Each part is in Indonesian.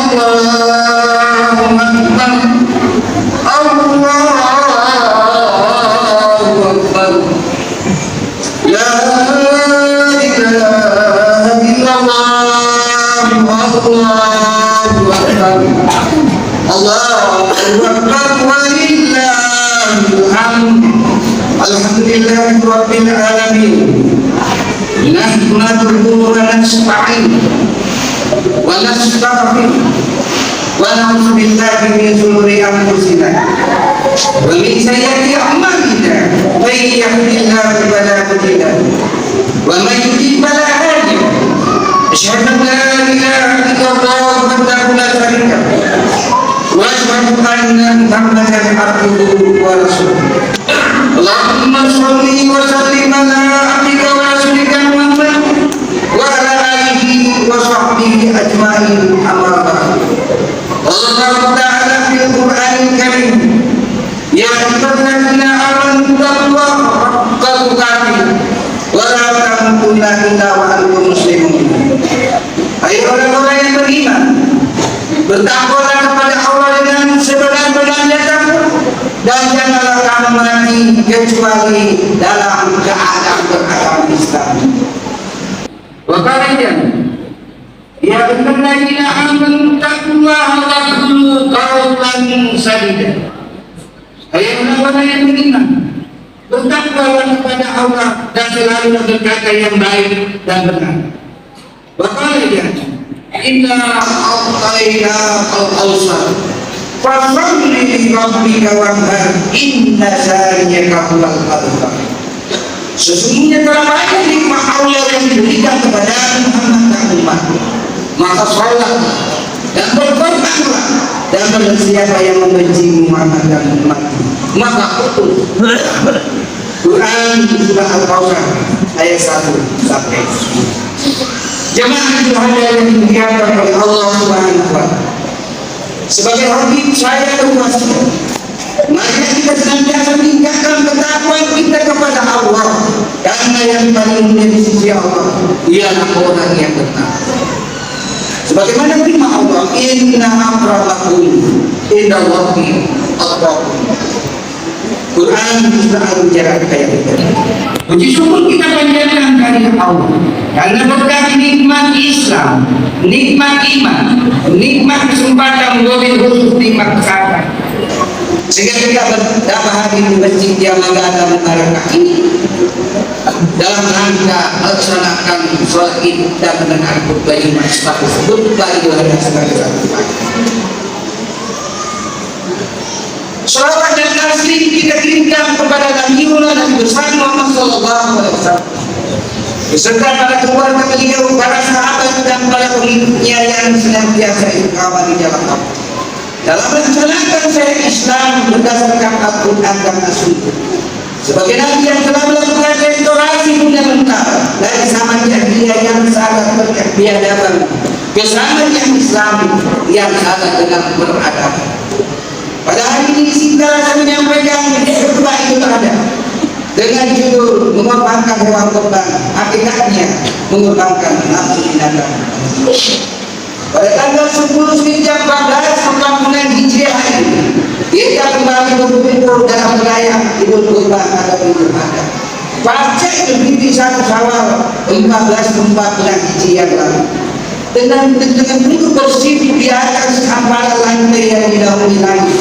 Allahu Akbar. Allahu Akbar. La ilaha illallah. Allahu Akbar. Allahu Akbar walillahil hamd. Alhamdulillahi rabbil alamin. Nahmaduhu wa nasta'inuhu wa nastaghfiruh wa na'udzu billahi min shururi anfusina wa min sayyiati a'malina. May yahdihillahu fala mudilla lahu wa may yudlil fala hadiya lahu. Asyhadu an la ilaha illallah wahdahu la syarika lahu wa asyhadu anna Muhammadan abduhu wa rasuluh. Allahumma shalli wa sallim ala abdika wa rasulika Muhammad wa ala alihi wa sahbihi ajma'in, amma ba'd. Allah Ta'ala fil Qur'anil Karim, ya ayyuhallazina amanu taqullaha haqqa tuqatih wa la tamutunna illa wa antum muslimun. Hai orang-orang yang beriman, bertakwalah kepada Allah dengan sebenar-benarnya takwa, dan janganlah kamu mati kecuali dalam keadaan beragama Islam. Wa qala ya ayyuhallazina amanu taqullaha wa qulu qawlan sadida. Hai orang-orang yang beriman, bertakwalah kepada Allah dan selalu berkata yang baik dan benar. Wa qala inna a'tayna al-awsar fasalli li rabbika wanhar inna sa'yaka huwal abtar. Sesungguhnya telah banyak nikmat Allah yang diberikan kepada Muhammad dan umat, maka sholat dan berkorbanlah, dan barang siapa yang membenci Muhammad dan umat maka kutuk. Quran surah Al-Kautsar ayat 1 sampai 10. Jemaah yang dimuliakan oleh Allah Subhanahu wa Ta'ala, sebagai habib saya berwasiat, mari kita senantiasa meningkatkan ketakwaan kita kepada Allah, karena yang paling mulia di sisi Allah ialah orang yang bertakwa. Sebagaimana firman Allah, inna akramakum indallahi atqakum. Quran surah Al-Hujurat ayat 3. Puji syukur kita panjatkan dari Allah karena berkat nikmat Islam, nikmat iman, nikmat kesempatan mobil khusus, nikmat kesehatan, sehingga kita dapat hadir di masjid yang mengadakan mubarakah ini dalam rangka melaksanakan sholat Id dan mendengar khutbah Jumat sekaligus khutbah Idul Adha sebagai satu paket. Salawat dan taslim kita kirimkan kepada Nabi besar Muhammad sallallahu alaihi wasallam beserta para keluarga beliau, para sahabat dan para pengikutnya yang senantiasa istiqamah di jalan Allah dalam melaksanakan syariat Islam berdasarkan Al-Quran dan As-Sunnah. Sebagai Nabi yang telah melakukan restorasi fundamental dari zaman jahiliyah yang sangat berkebiadaban ke zaman yang Islam yang sangat dengan beragama. Pada hari ini kita akan menyampaikan khutbah Idul Adha dengan judul mengorbankan hewan kurban, hakikatnya mengorbankan nafsu binatang. Pada tanggal 10 Zulhijjah 14 bulan Hijriah ini kita kembali berkumpul dalam perayaan Idul Kurban atau Idul Adha pasca Idul Fitri 1 Syawal 1444 Hijriah yang lalu. Dengan duduk bersih di atas hamparan lantai yang didahului langit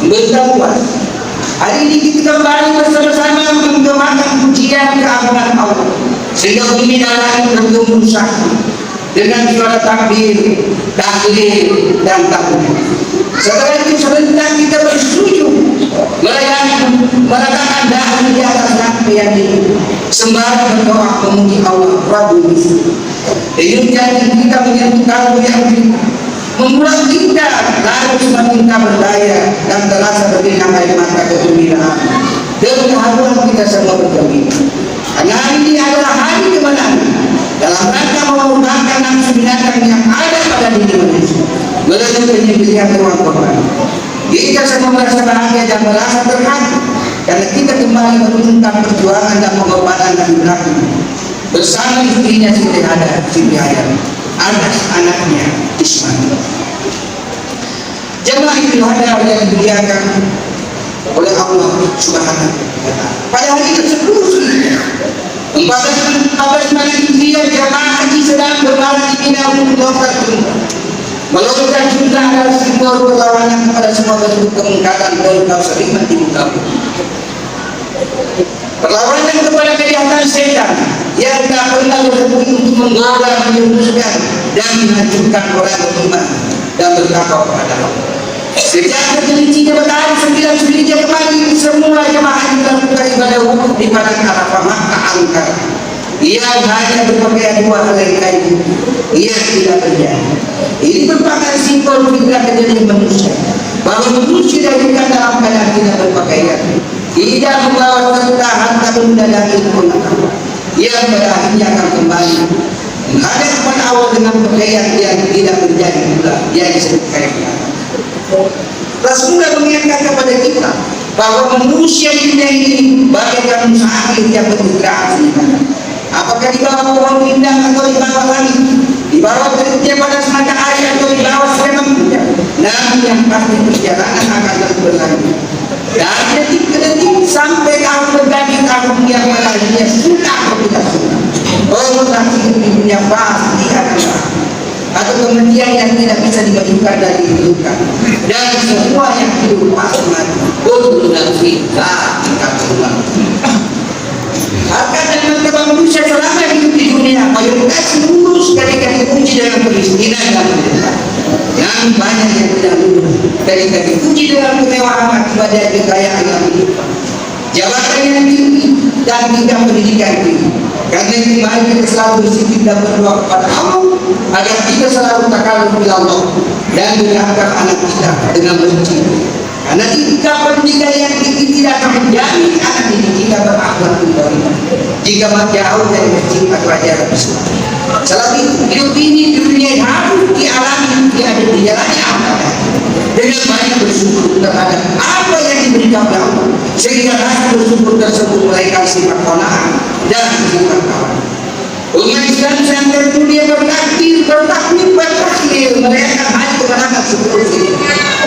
berdakwah. Hari ini kita kembali bersama-sama menggemakan pujian keagungan Allah sehingga bumi dan langit bertumbuh sakti dengan suara takbir, tahlil dan tahmid. Setelah itu sebentar kita bersujud meletakkan dahan di atas rangkaian ini sembari berdoa memuji Allah Rabbul Izzah. Ini jadi kita menyentuh kalbu yang kita, membuat kita lalu semakin berdaya dan terasa berlinang air mata kegembiraan dan keharuan kita semua bergembira. Karena hari ini adalah hari kemenangan dalam rangka mengorbankan nafsu binatang yang ada pada diri manusia melalui penyembelihan hewan kurban. Kita semua merasa bahagia dan merasa terharu karena kita kembali menunjukkan perjuangan dan pengorbanan Nabi Ibrahim bersama istrinya Siti Hajar, anak anaknya Ismail. Jemaah Idul Adha yang dimuliakan oleh Allah Subhanahu wa Ta'ala. Pada hari ke-10 14 Maret Hijriah, jemaah haji sedang berbaring di Mina untuk melontar jumrah. Melontar jumrah adalah simbol perlawanan kepada semua bentuk kemungkaran dan kezaliman di muka bumi. Perlawanan kepada kejahatan setan yang tak pernah berhenti untuk menggoda, menjuruskan dan menghancurkan orang beriman dan bertakwa kepada Allah. Sejak tergelincirnya matahari 9 Zulhijjah kemarin, semua jemaah melakukan ibadah wukuf di padang Arafah Makkah angkara. Ia hanya berpakaian 2 helai kain. Ia tidak berjaya. Ini merupakan simbol fitrah kejadian manusia, bahwa manusia dilahirkan dalam keadaan tidak berpakaian, tidak membawa serta harta benda dan ilmu pengetahuan. Ia pada akhirnya akan kembali menghadap kepada Allah dengan pakaian yang tidak berjaya pula, yang disebut kain. Rasulullah mengingatkan kepada kita bahwa manusia di dunia ini bagaikan musafir yang beristirahat sejenak. Apakah di bawah pohon rindang atau di bawah langit, di bawah teriknya pada semata air atau di bawah seremam hujan, namun yang pasti perjalanan akan terus berlanjut. Dari detik ke detik sampai tahun berganti tahun yang pada akhirnya sudah atau tidak sudah. Transaksi hidup di dunia pasti akan berakhir. Atau kemudian yang tidak bisa diberikan dan dihidupkan, dan semua yang hidup pasti mati. Kullu nafsin dha'iqatul maut. Harkat dan martabat manusia selama hidup di dunia mayoritas lulus ketika diuji dengan kemiskinan dan penderitaan. Yang banyak yang tidak lulus ketika diuji dengan kemewahan akibat dari kekayaan yang berlimpah, jabatan yang tinggi dan tingkat pendidikan tinggi. Karena itu mari kita selalu berzikir dan berdoa kepada Allah agar kita selalu takalluf ila Allah dan mendoakan anak kita dengan berzikir. Karena jika pendidikan yang tinggi tidak akan menjamin anak didik kita berakhlak mulia, jika jauh dari masjid atau ajaran Islam. Selama itu hidup ini di dunia harus dialami, dijalani amanah dengan banyak bersyukur terhadap apa yang diberikan oleh Allah, sehingga rasa bersyukur tersebut melahirkan sifat qanaah dan sifat tawakal. Umat Islam yang termulia bertakbir, merayakan hari kemenangan 10 ini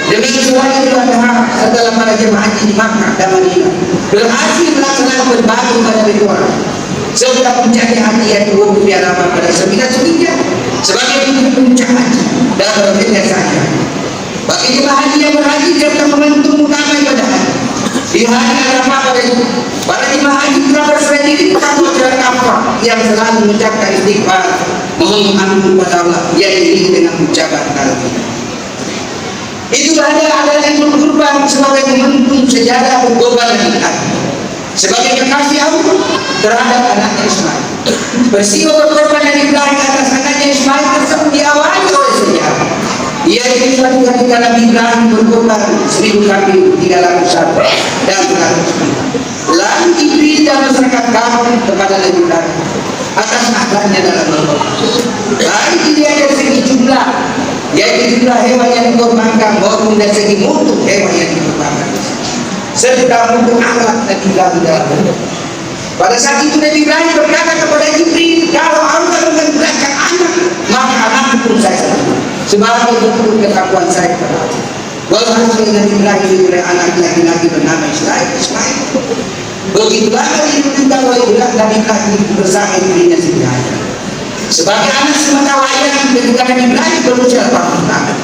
dengan sholat Idul Adha setelah para jemaah haji di Makkah dan Madinah berhasil melaksanakan berbagai ibadah ritual serta puncaknya haji yang wukuf di Arafah pada 9 Zulhijjah sebagai puncak haji dan berbeda saja. Bagi jemaah haji yang berhaji serta momentum utama ibadah haji di hari Arafah pada itu, para jemaah haji telah berserah diri kepada masyarakat Arafah yang selalu mengucapkan istighfar, mohon ampun kepada Allah yang diiringi dengan ucapan talbiyah. Idul Adha adalah Idul Kurban sebagai momentum sejarah berkorban dan hati sebagai kekasih Allah terhadap anaknya Ismail. Peristiwa berkorban dari Ibrahim atas anaknya Ismail tersebut diawali oleh sejarah. Ia suatu ketika Nabi Ibrahim berkorban 1000 kambing di dalam usaha dan 100 lalu Jibril dan masyarakat kaum kepada Nabi Ibrahim atas akhlaknya dalam berkorban. Baik dilihat dari segi jumlah, yaitu jumlah hewan yang dikorbankan maupun dari segi mutu hewan yang dikorbankan, serta mutu akhlak Nabi Ibrahim dalam berkorban. Pada saat itu Nabi Ibrahim berkata kepada Jibril, kalau Allah menganugerahkan anak, maka anak pun saya sebagai bentuk ketakwaan saya kepada Allah. Walhasil Nabi Ibrahim diberi anak laki-laki bernama Ismail. Begitu lama ditunjukkan oleh Nabi Ibrahim bersama istrinya Siti Hajar. Sebagai anak semata wayang ketika Nabi Ibrahim berusia 80 tahun.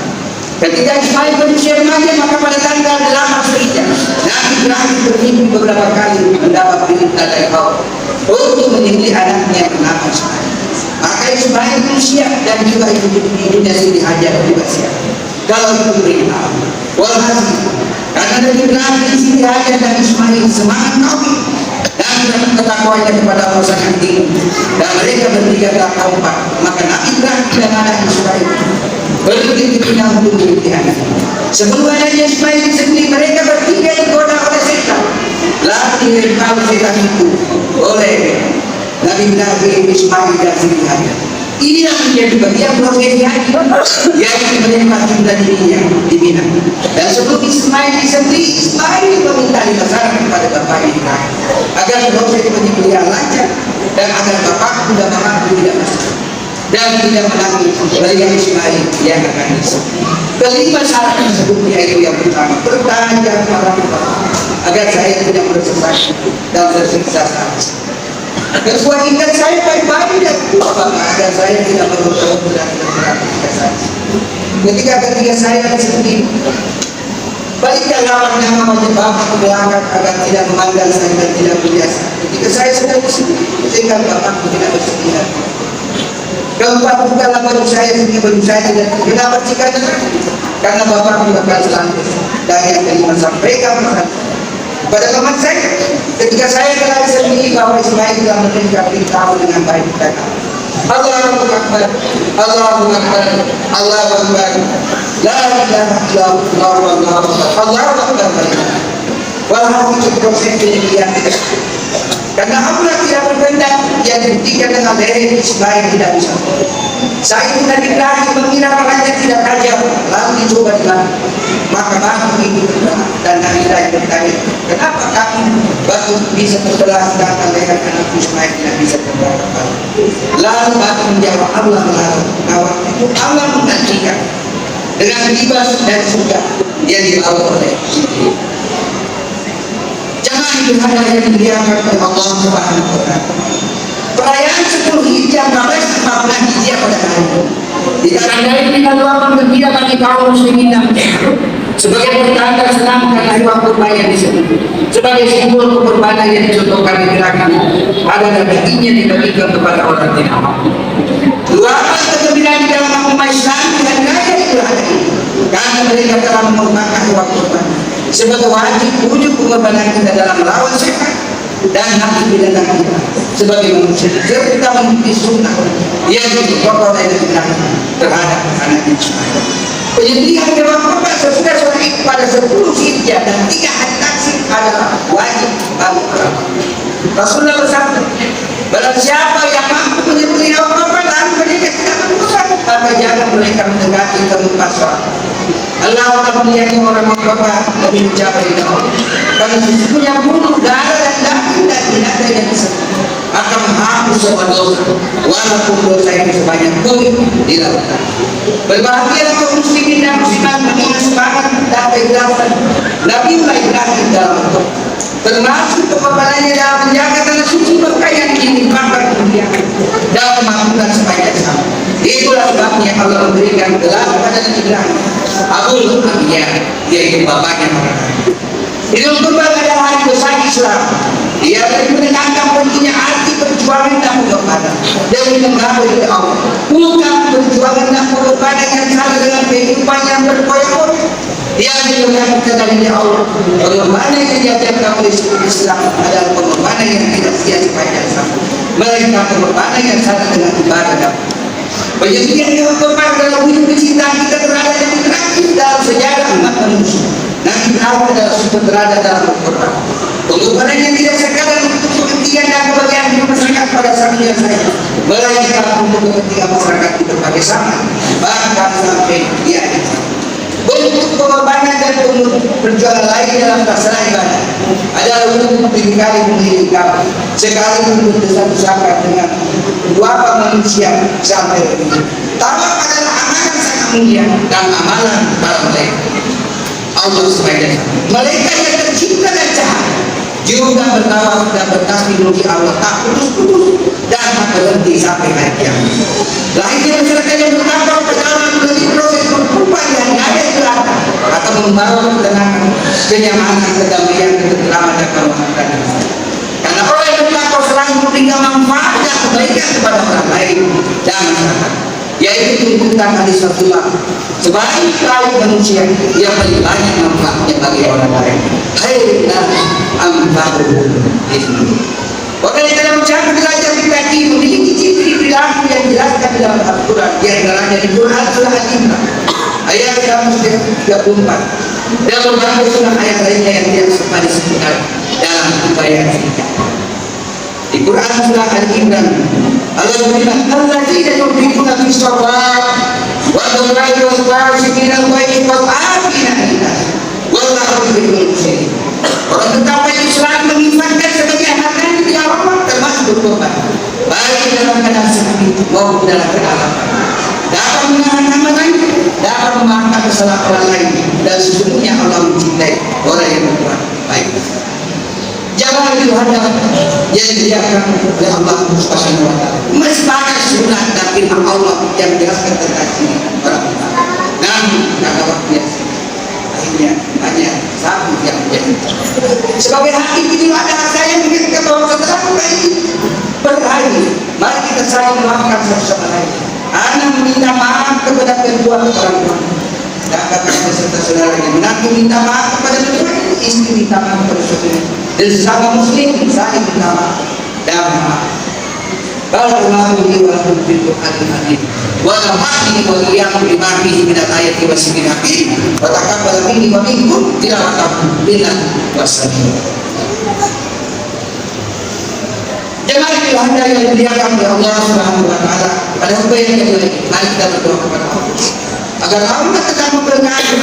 Ketika Ismail berusia remaja, maka pada tanggal 8 Zulhijjah Nabi Ibrahim bermimpi beberapa kali mendapat perintah dari Allah untuk menyembelih anaknya bernama Ismail. Maka Ismail pun siap dan juga ibunya Siti Hajar juga siap. Kalau itu perintah Allah. Walhasil karena Nabi Ibrahim, Siti Hajar dan Ismail semangat kawin dan ketakwanya kepada Allah sangat tinggi dan mereka bertiga telah kompak, maka Nabi Ibrahim dan anak Ismail pergi ke Mina untuk memiliki anak. Sebelum adanya Ismail disembelih, mereka bertiga digoda oleh setan. Lalu dirempah setan itu oleh Nabi Ibrahim, Ismail dan Siti Hajar. Ini yang menjadi bagian prosesi haji yang menerima jumlah dirinya di Mina. Dan sebelum Ismail disembelih, Ismail meminta dilaksanakan kepada bapak Ibrahim agar proses penyembelihan lancar dan agar bapak dan mamaku tidak masuk dan tidak menangis melihat Ismail yang akan disembelih. Kelima syarat tersebut yaitu yang pertama, bertanya kepada Allah agar saya tidak tersesat dan tersiksa saat. Kedua, ingat saya baik-baik dan lupa agar saya tidak bertemu dan tersiksa. Ketiga saya sendiri balikkan nama Bapak ke belakang agar tidak memandang saya dan tidak biasa. Ketika saya sedang bersedih, sehingga Bapak tidak bersedih. Keempat, bukanlah baju saya sehingga baju saya tidak terkena percikan karena Bapak bukan selalu. Dan yang kelima, sampaikan pada teman saya ketika saya telah sendiri bahwa Ismail telah menerima perintah dengan baik dan Allahu Akbar, Allahu Akbar, Allahu Akbar, la ilaha illallah, Allahu Akbar. Walau itu proses yang karena Allah tidak berkehendak yang dibuktikan dengan leher Ismail tidak bisa. Saya sudah dikirahi mengira makanya tidak tajam, lalu dicoba dilakukan. Maka batu itu dan Nabi bertanya, kenapa kami batu bisa terbelah sedangkan leher anak Ismail tidak bisa terbelah? Lalu batu menjawab, Allah melarang. Itu Allah menggantikan dengan libas dan surga yang dibawa oleh jangan dihadap yang didiamkan oleh Allah Subhanahu wa Ta'ala. Perayaan 10 Hijjah 14 Hijjah pada hari ini ditandai dengan luapan gembira bagi kaum muslimin dan sebagai pertanda senang karena hewan kurban yang disebut sebagai simbol kekurbanan yang dicontohkan di gerakan ada dagingnya dibagikan kepada orang tidak mampu. Luapan kegembiraan di dalam agama Islam dengan raya itu ada karena mereka telah mengorbankan hewan kurban sebagai wajib wujud pengorbanan kita dalam melawan setan dan hati binatang kita sebagai manusia serta mengikuti sunnah yang dipokok oleh Nabi terhadap anak Ismail. Penyembelihan hewan kurban sesudah sholat Id pada 10 Hijjah dan 3 hari Taksim adalah wajib bagi orang. Rasulullah bersabda, barang siapa yang mampu menyembelih hewan kurban lalu mereka tidak berdosa, maka jangan mereka mendekati tempat sholat. Allah akan melihatnya orang berkorban lebih mencapai Allah. Karena sesungguhnya bunuh darah dan daging dan tidak ada yang bisa akan menghapus semua dosa, walaupun dosa itu sebanyak bumi di lautan. Berbahagia kaum muslimin dan muslimat mengingat semangat dan keikhlasan Nabi Ibrahim dalam hidup, termasuk pengorbanannya dalam menjaga tanah suci Mekah yang dilimpahkan kemuliaan dan kemakmuran sepanjang zaman. Itulah sebabnya Allah memberikan gelar pada Nabi Ibrahim Abul Anbiya, yaitu bapaknya para nabi. Idul Kurban adalah hari besar Islam. Ia menekankan pentingnya arti perjuangan dan pengorbanan demi membawa dari Allah. Bukan perjuangan dan pengorbanan yang sama dengan kehidupan yang berkoyak-koyak. Dia menekankan dari Allah. Pengorbanan yang diajarkan oleh Islam adalah pengorbanan yang tidak sia-sia sepanjang zaman. Mereka pengorbanan yang sama dengan ibadah. Penyembelihan hewan kurban adalah wujud kecintaan kita terhadap yang terakhir dalam sejarah umat manusia. Nabi Ibrahim adalah sumber terhadap dalam Al-Quran. Pengorbanan yang tidak sekadar untuk kepentingan dan kebahagiaan hidup masyarakat pada saatnya saja, melainkan untuk kepentingan masyarakat di berbagai zaman, bahkan sampai di akhir zaman. Bentuk pengorbanan dan perjuangan lain dalam pelaksanaan ibadah adalah untuk memiliki memiliki kamu sekali untuk besar-besarkan dengan dua manusia sampai ini. Tawaf adalah amalan sangat mulia dan amalan para malaikat Allah SWT. Malaikat yang tercipta dan cahaya juga bertawaf dan bertasbih memuji Allah tak putus-putus dan tak berhenti sampai hari kiamat. Lahirnya masyarakat yang bertawaf adalah melalui proses berkumpul yang ada di belakang atau membawa ketenangan, kenyamanan, kedamaian, ketentraman dan kehormatan. Karena orang yang bertakwa selalu memberikan manfaat dan kebaikan kepada orang lain dan masyarakat, yaitu tuntutan hadis Rasulullah sebaik-baik manusia yang paling banyak manfaatnya bagi orang lain. Khairun anfa'uhum lin-nas. Orang yang dalam cara belajar fikih memiliki ciri perilaku yang dijelaskan dalam Al-Quran, yang antaranya di Quran surah Al-Imran ayat 134 dan berbagai surah ayat lainnya yang tidak sempat disebutkan dalam upaya fikih. Di Quran surah Al-Imran Allah berfirman, "Alladzina yunfiquna fis shawwat wa yadhkuruna Allaha dzikran baik wal afina linnas wallahu yuhibbul muhsinin." Orang betapa Islam menginfakkan sebagian hartanya di Allah termasuk berkorban, baik dalam keadaan seperti maupun dalam keadaan lapar. Dapat menahan amalan, dapat memaafkan kesalahan yang disediakan oleh Allah Subhanahu wa taala. Masih banyak sunat dan firman Allah yang menjelaskan tentang sini orang kita. Namun karena waktunya akhirnya banyak satu yang menjadi sebagai hakim itu ada saya mungkin kata orang setelah ini berhari. Mari kita saling memaafkan satu sama lain. Anak meminta maaf kepada kedua orang tua. Dan kepada serta saudaranya, menantu minta maaf kepada kedua, istri minta maaf kepada saudara. Dan sesama muslim saling minta maaf dan maaf. Barakallahu li wa lakum fil Qur'anil azim. Wa nafa'ani wa iyyakum bima fihi min al-ayati wa sibil hakim. Wa taqabbal minni wa minkum tilawatan wassalamu. Jemaah yang yang dimuliakan oleh Allah Subhanahu wa taala, pada apa yang kita mari kita berdoa kepada Allah agar Allah tetap memberkati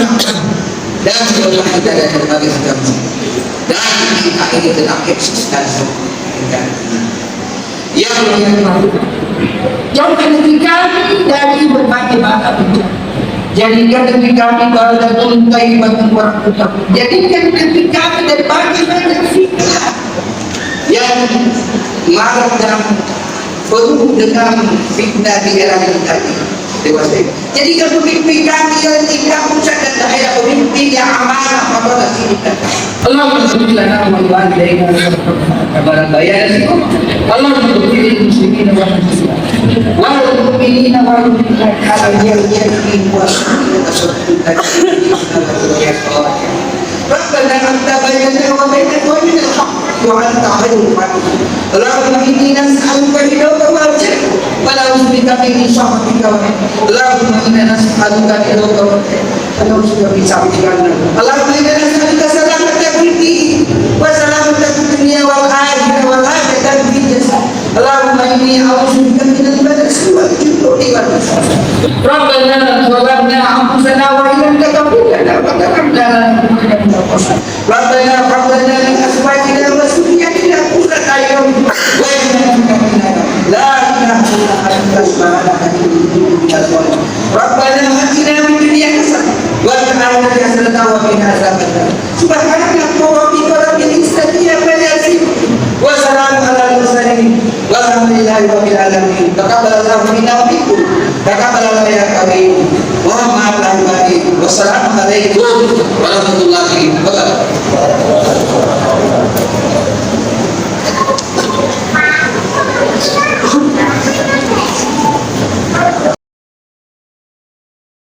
dan memberkati kita dari berbagai macam dan kita ini tetap eksis dan sempurna. Jauhkan negeri kami dari berbagai macam bentuk. Jadikan negeri kami baldatun thayyibatun wa rahmatan. Jadikan negeri kami dari berbagai macam fitnah yang marah dan penuh dengan fitnah di era kita ini. Jadikan pemimpin kami yang tingkat pusat dan daerah, pemimpin yang amanah pada kita. Allahumma salli ala Muhammad kabaran bayan Allahumma salli muslimin wa muslimat wal mu'minina wal mu'minat ala yakin wa Rabbana anta bayyana wa bayyana qawmin al-haqq wa anta khairul hakim. Allahumma inni nas'aluka ridhaka wal jannah wa na'udzubika min sakhatika wa Allahumma inna nas'aluka ridhaka wa na'udzubika min sakhatika. Allahumma inna nas'aluka salamata kulli wa salamata dunya wal akhirah wal hajatan fil jasad. Allahumma inni a'udzubika min al-ba'si wal jubni wal hasad. Rabbana zalamna anfusana wa illam taghfir lana wa tarhamna Rabbana rabbana min azwajina wa dhurriyyatina qurrata a'yun waj'alna la ilaha illa anta subhanaka inni Rabbana atina fid dunya hasanah wa fil akhirati hasanah wa qina adzabannar. Subhanaka rabbika rabbil izzati amma yasifun wa salamun alal mursalin walhamdulillahi rabbil alamin. Taqabbalallahu minna wa minkum. Taqabbalallahu ya karim. Wa ma'al barik. Wassalamu alaikum warahmatullahi